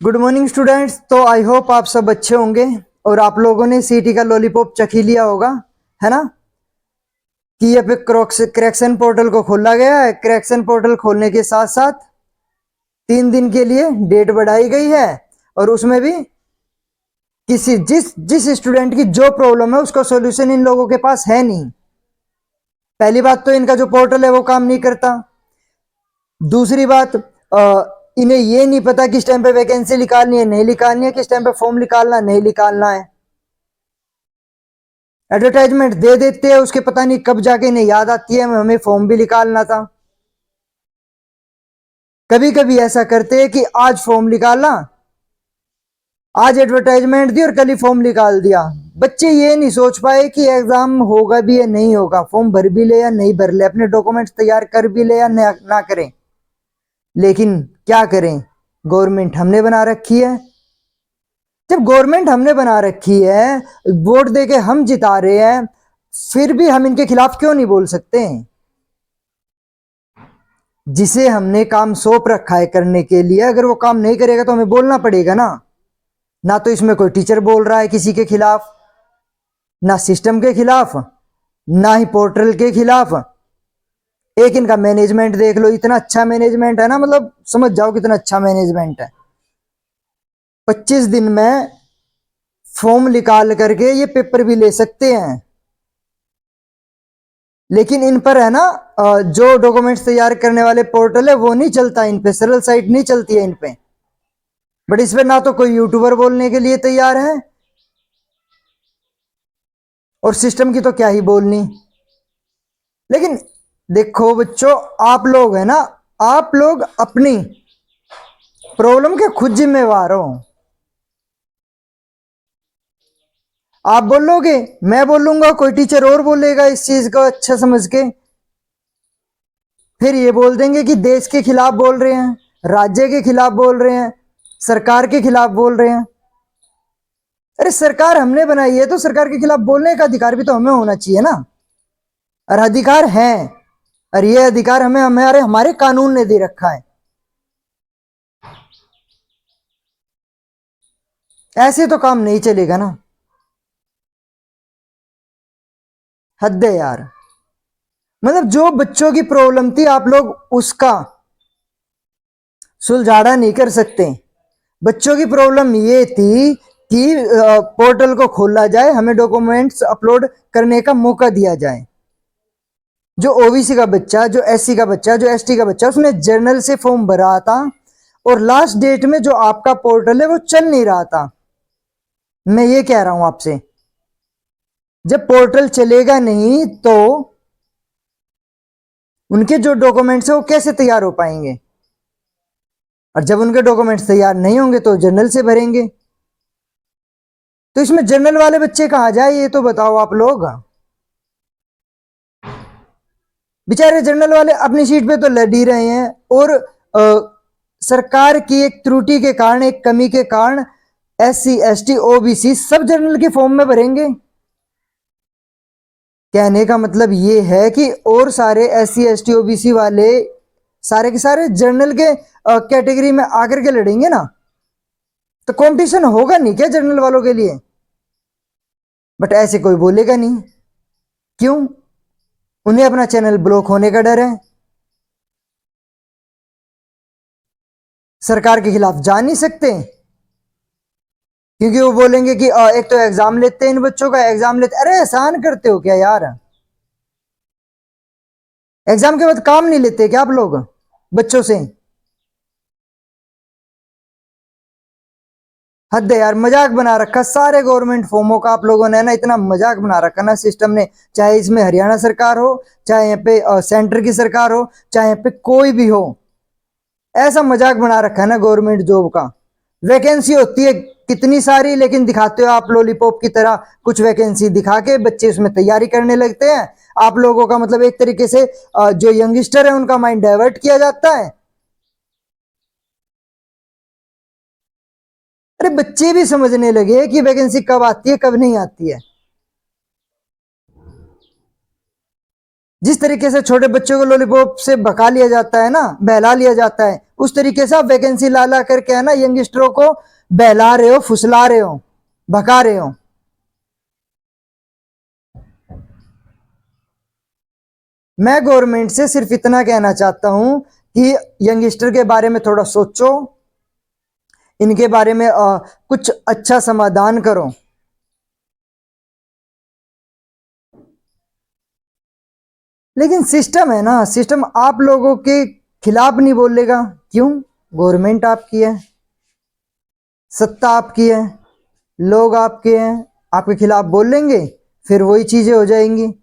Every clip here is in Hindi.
Good morning students. तो आई होप आप सब अच्छे होंगे और आप लोगों ने सीटी का लॉलीपॉप चख ही लिया होगा, है ना। कि ये पे करेक्शन पोर्टल को खोला गया है। करेक्शन पोर्टल खोलने के साथ साथ 3 दिन के लिए डेट बढ़ाई गई है और उसमें भी किसी जिस जिस स्टूडेंट की जो प्रॉब्लम है उसका सॉल्यूशन इन लोगों के पास है नहीं। पहली बात तो इनका जो पोर्टल है वो काम नहीं करता। दूसरी बात, इन्हें ये नहीं पता किस टाइम पे वैकेंसी निकालनी है, नहीं निकालनी है, किस टाइम पे फॉर्म निकालना है, नहीं निकालना है। एडवर्टाइजमेंट दे देते हैं, उसके पता नहीं कब जाके इन्हें याद आती है हमें फॉर्म भी निकालना था। कभी कभी ऐसा करते हैं कि आज फॉर्म निकाला, आज एडवर्टाइजमेंट दी और कल ही फॉर्म निकाल दिया। बच्चे ये नहीं सोच पाए कि एग्जाम होगा भी या नहीं होगा, फॉर्म भर भी ले या नहीं भर ले, अपने डॉक्यूमेंट्स तैयार कर भी ले या ना करें। लेकिन क्या करें, गवर्नमेंट हमने बना रखी है। जब गवर्नमेंट हमने बना रखी है, वोट देके हम जिता रहे हैं, फिर भी हम इनके खिलाफ क्यों नहीं बोल सकते हैं। जिसे हमने काम सौंप रखा है करने के लिए, अगर वो काम नहीं करेगा तो हमें बोलना पड़ेगा ना। ना तो इसमें कोई टीचर बोल रहा है किसी के खिलाफ, ना सिस्टम के खिलाफ, ना ही पोर्टल के खिलाफ। एक इनका मैनेजमेंट देख लो, इतना अच्छा मैनेजमेंट है ना, मतलब समझ जाओ कितना अच्छा मैनेजमेंट है। 25 दिन में फॉर्म निकाल करके ये पेपर भी ले सकते हैं। लेकिन इन पर है ना, जो डॉक्यूमेंट्स तैयार करने वाले पोर्टल है वो नहीं चलता इन पे, सरल साइट नहीं चलती है इन पे। बट इस पे ना तो कोई यूट्यूबर बोलने के लिए तैयार है और सिस्टम की तो क्या ही बोलनी। लेकिन देखो बच्चों, आप लोग है ना, आप लोग अपनी प्रॉब्लम के खुद जिम्मेवार हो। आप बोलोगे, मैं बोलूंगा, कोई टीचर और बोलेगा इस चीज को अच्छा समझ के, फिर ये बोल देंगे कि देश के खिलाफ बोल रहे हैं, राज्य के खिलाफ बोल रहे हैं, सरकार के खिलाफ बोल रहे हैं। अरे सरकार हमने बनाई है तो सरकार के खिलाफ बोलने का अधिकार भी तो हमें होना चाहिए ना। और अधिकार है, और ये अधिकार हमें हमारे हमारे कानून ने दे रखा है। ऐसे तो काम नहीं चलेगा ना। हद है यार। मतलब जो बच्चों की प्रॉब्लम थी आप लोग उसका सुलझाड़ा नहीं कर सकते। बच्चों की प्रॉब्लम ये थी कि पोर्टल को खोला जाए, हमें डॉक्यूमेंट्स अपलोड करने का मौका दिया जाए। जो ओबीसी का बच्चा, जो एससी का बच्चा, जो एसटी का बच्चा, उसने जर्नल से फॉर्म भरा था और लास्ट डेट में जो आपका पोर्टल है वो चल नहीं रहा था। मैं ये कह रहा हूं आपसे, जब पोर्टल चलेगा नहीं तो उनके जो डॉक्यूमेंट्स है वो कैसे तैयार हो पाएंगे। और जब उनके डॉक्यूमेंट्स तैयार नहीं होंगे तो जर्नल से भरेंगे। तो इसमें जर्नल वाले बच्चे कहां जाए ये तो बताओ आप लोग। बेचारे जर्नल वाले अपनी सीट पे तो लड़ ही रहे हैं और सरकार की एक त्रुटि के कारण, एक कमी के कारण एससी एसटी ओबीसी सब जर्नल के फॉर्म में भरेंगे। कहने का मतलब ये है कि और सारे एससी एसटी ओबीसी वाले सारे के सारे जर्नल के कैटेगरी में आकर के लड़ेंगे ना। तो कंपटीशन होगा नहीं क्या जर्नल वालों के लिए। बट ऐसे कोई बोलेगा नहीं। क्यों? उन्हें अपना चैनल ब्लॉक होने का डर है। सरकार के खिलाफ जा नहीं सकते क्योंकि वो बोलेंगे कि एक तो एग्जाम लेते हैं इन बच्चों का, एग्जाम लेते, अरे एहसान करते हो क्या यार। एग्जाम के बाद काम नहीं लेते क्या आप लोग बच्चों से। हद है यार, मजाक बना रखा सारे गवर्नमेंट फॉर्मों का आप लोगों ने ना, इतना मजाक बना रखा ना सिस्टम ने। चाहे इसमें हरियाणा सरकार हो, चाहे यहाँ पे सेंटर की सरकार हो, चाहे यहाँ पे कोई भी हो, ऐसा मजाक बना रखा है ना गवर्नमेंट जॉब का। वैकेंसी होती है कितनी सारी, लेकिन दिखाते हो आप लॉलीपॉप की तरह कुछ वैकेंसी दिखा के बच्चे उसमें तैयारी करने लगते हैं। आप लोगों का मतलब एक तरीके से जो यंगस्टर है उनका माइंड डाइवर्ट किया जाता है। अरे बच्चे भी समझने लगे कि वैकेंसी कब आती है कब नहीं आती है। जिस तरीके से छोटे बच्चों को लॉलीपॉप से भगा लिया जाता है ना, बहला लिया जाता है, उस तरीके से आप वैकेंसी ला ला करके है ना यंगस्टरों को बहला रहे हो, फुसला रहे हो, भगा रहे हो। मैं गवर्नमेंट से सिर्फ इतना कहना चाहता हूं कि यंगस्टर के बारे में थोड़ा सोचो, इनके बारे में कुछ अच्छा समाधान करो। लेकिन सिस्टम है ना, सिस्टम आप लोगों के खिलाफ नहीं बोलेगा। क्यों? गवर्नमेंट आपकी है, सत्ता आपकी है, लोग आपके हैं, आपके खिलाफ बोलेंगे, फिर वही चीजें हो जाएंगी।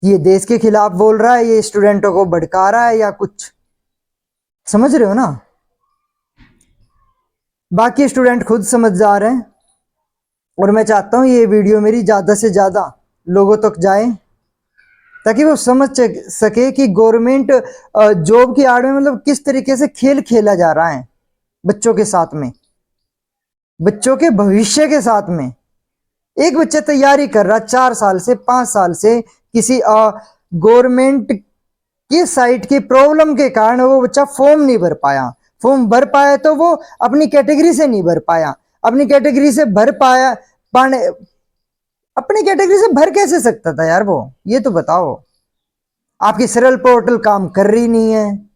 ये देश के खिलाफ बोल रहा है, ये स्टूडेंटों को भड़का रहा है या कुछ, समझ रहे हो ना? बाकी स्टूडेंट खुद समझदार हैं, और मैं चाहता हूं ये वीडियो मेरी ज्यादा से ज्यादा लोगों तक जाए, ताकि वो समझ सके कि गवर्नमेंट जॉब की आड़ में मतलब किस तरीके से खेल खेला जा रहा है बच्चों के साथ में, बच्चों के भविष्य के साथ में। एक बच्चा तैयारी कर रहा 4 साल से 5 साल से, किसी गवर्नमेंट की साइट की प्रॉब्लम के कारण वो बच्चा फॉर्म नहीं भर पाया। फॉर्म भर पाया तो वो अपनी कैटेगरी से नहीं भर पाया, अपनी कैटेगरी से भर पाया पाने, अपनी कैटेगरी से भर कैसे सकता था यार वो, ये तो बताओ। आपकी सरल पोर्टल काम कर रही नहीं है।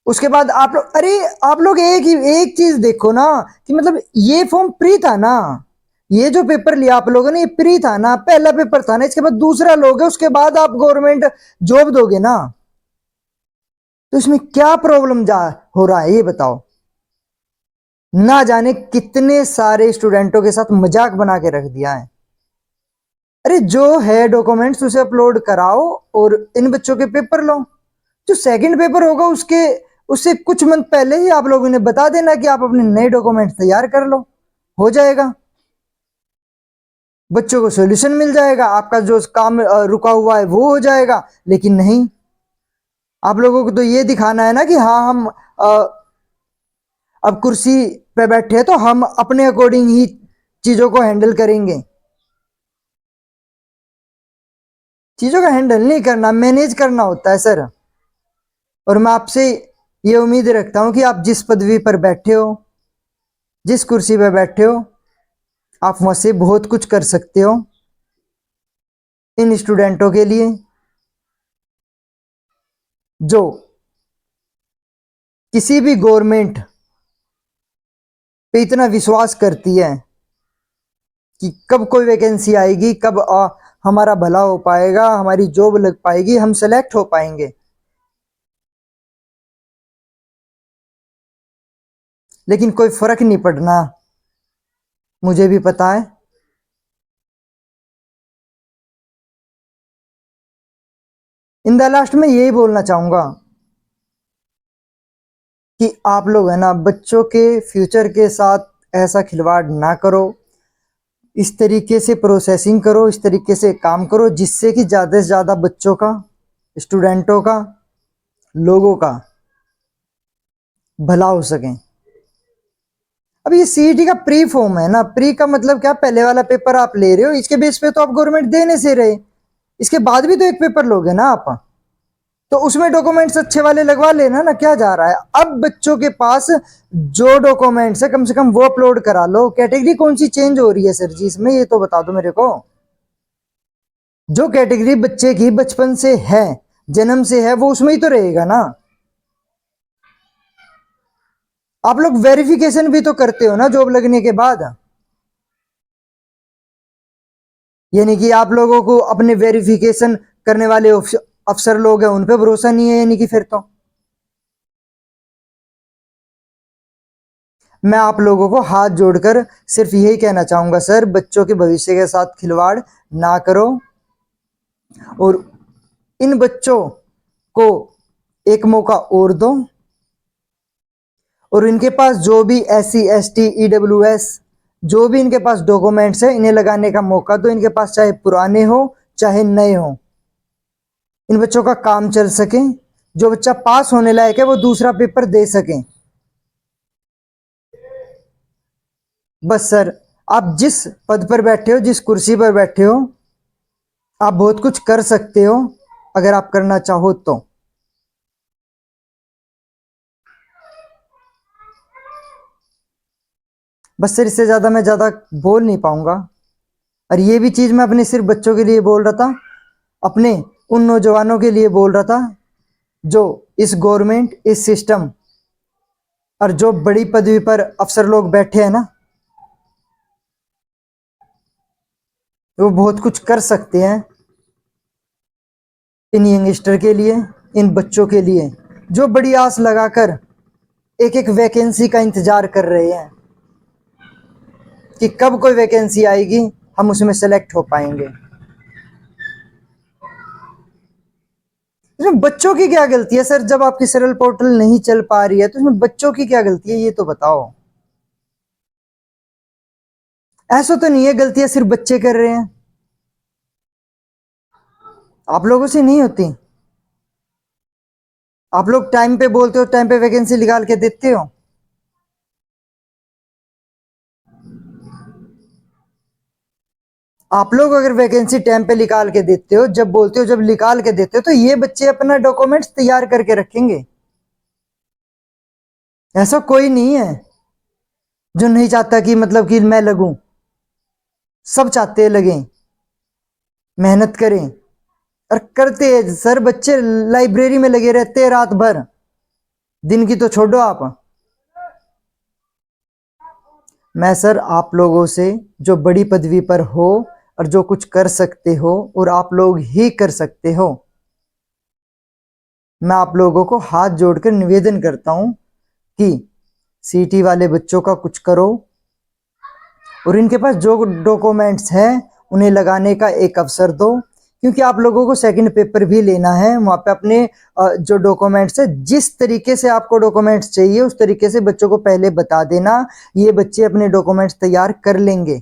उसके बाद आप लोग, अरे आप लोग एक चीज देखो ना, कि मतलब ये फॉर्म प्री था ना, ये जो पेपर लिया आप लोगों ने ये प्री था ना, पहला पेपर था ना, इसके बाद दूसरा लोगे, उसके बाद आप गवर्नमेंट जॉब दोगे ना। तो इसमें क्या प्रॉब्लम जा हो रहा है ये बताओ। ना जाने कितने सारे स्टूडेंटों के साथ मजाक बना के रख दिया है। अरे जो है डॉक्यूमेंट्स उसे अपलोड कराओ और इन बच्चों के पेपर लो। जो सेकंड पेपर होगा उसके उससे कुछ मंथ पहले ही आप लोगों ने बता देना कि आप अपने नए डॉक्यूमेंट्स तैयार कर लो, हो जाएगा, बच्चों को सॉल्यूशन मिल जाएगा, आपका जो काम रुका हुआ है वो हो जाएगा। लेकिन नहीं, आप लोगों को तो ये दिखाना है ना कि हाँ हम अब कुर्सी पे बैठे हैं तो हम अपने अकॉर्डिंग ही चीजों को हैंडल करेंगे। चीजों का हैंडल नहीं करना, मैनेज करना होता है सर। और मैं आपसे ये उम्मीद रखता हूं कि आप जिस पदवी पर बैठे हो, जिस कुर्सी पर बैठे हो, आप वहां से बहुत कुछ कर सकते हो इन स्टूडेंटों के लिए जो किसी भी गवर्नमेंट पे इतना विश्वास करती है कि कब कोई वैकेंसी आएगी, कब हमारा भला हो पाएगा, हमारी जॉब लग पाएगी, हम सेलेक्ट हो पाएंगे। लेकिन कोई फर्क नहीं पड़ना, मुझे भी पता है। इन द लास्ट में यही बोलना चाहूंगा कि आप लोग है ना बच्चों के फ्यूचर के साथ ऐसा खिलवाड़ ना करो, इस तरीके से प्रोसेसिंग करो, इस तरीके से काम करो जिससे कि ज़्यादा से ज़्यादा बच्चों का, स्टूडेंटों का, लोगों का भला हो सके। अब ये सीईटी का प्री फॉर्म है ना, प्री का मतलब क्या, पहले वाला पेपर आप ले रहे हो, इसके बेस पे तो आप गवर्नमेंट देने से रहे, इसके बाद भी तो एक पेपर लोगे ना आप, तो उसमें डॉक्यूमेंट्स अच्छे वाले लगवा लेना ना, क्या जा रहा है। अब बच्चों के पास जो डॉक्यूमेंट्स है कम से कम वो अपलोड करा लो। कैटेगरी कौन सी चेंज हो रही है सर जी इसमें, ये तो बता दो मेरे को। जो कैटेगरी बच्चे की बचपन से है, जन्म से है, वो उसमें ही तो रहेगा ना। आप लोग वेरिफिकेशन भी तो करते हो ना जॉब लगने के बाद, यानी कि आप लोगों को अपने वेरिफिकेशन करने वाले अफसर लोग हैं उन पे भरोसा नहीं है, यानी कि फिर तो मैं आप लोगों को हाथ जोड़कर सिर्फ यही कहना चाहूंगा सर, बच्चों के भविष्य के साथ खिलवाड़ ना करो, और इन बच्चों को एक मौका और दो, और इनके पास जो भी SC ST EWS जो भी इनके पास डॉक्यूमेंट्स है इन्हें लगाने का मौका दो। इनके पास चाहे पुराने हो चाहे नए हो, इन बच्चों का काम चल सके, जो बच्चा पास होने लायक है वो दूसरा पेपर दे सके। बस सर, आप जिस पद पर बैठे हो, जिस कुर्सी पर बैठे हो, आप बहुत कुछ कर सकते हो अगर आप करना चाहो तो। बस सर, इससे ज़्यादा मैं ज़्यादा बोल नहीं पाऊंगा। और ये भी चीज़ मैं अपने सिर्फ बच्चों के लिए बोल रहा था, अपने उन नौजवानों के लिए बोल रहा था जो इस गवर्नमेंट, इस सिस्टम और जो बड़ी पदवी पर अफसर लोग बैठे हैं ना, वो बहुत कुछ कर सकते हैं इन यंगस्टर के लिए, इन बच्चों के लिए जो बड़ी आस लगाकर एक एक वैकेंसी का इंतजार कर रहे हैं कि कब कोई वैकेंसी आएगी, हम उसमें सेलेक्ट हो पाएंगे। इसमें बच्चों की क्या गलती है सर? जब आपकी सरल पोर्टल नहीं चल पा रही है तो इसमें बच्चों की क्या गलती है, ये तो बताओ। ऐसा तो नहीं है गलतियां सिर्फ बच्चे कर रहे हैं, आप लोगों से नहीं होती। आप लोग टाइम पे बोलते हो, टाइम पे वैकेंसी निकाल के देते हो। आप लोग अगर वैकेंसी टाइम पे निकाल के देते हो, जब बोलते हो जब निकाल के देते हो, तो ये बच्चे अपना डॉक्यूमेंट्स तैयार करके रखेंगे। ऐसा कोई नहीं है जो नहीं चाहता कि मतलब कि मैं लगूं। सब चाहते हैं लगें, मेहनत करें और करते हैं सर। बच्चे लाइब्रेरी में लगे रहते हैं रात भर, दिन की तो छोड़ो आप। मैं सर आप लोगों से, जो बड़ी पदवी पर हो और जो कुछ कर सकते हो और आप लोग ही कर सकते हो, मैं आप लोगों को हाथ जोड़कर निवेदन करता हूं कि सीटी वाले बच्चों का कुछ करो और इनके पास जो डॉक्यूमेंट्स हैं उन्हें लगाने का एक अवसर दो। क्योंकि आप लोगों को सेकंड पेपर भी लेना है, वहां पे अपने जो डॉक्यूमेंट्स है, जिस तरीके से आपको डॉक्यूमेंट्स चाहिए उस तरीके से बच्चों को पहले बता देना, ये बच्चे अपने डॉक्यूमेंट्स तैयार कर लेंगे।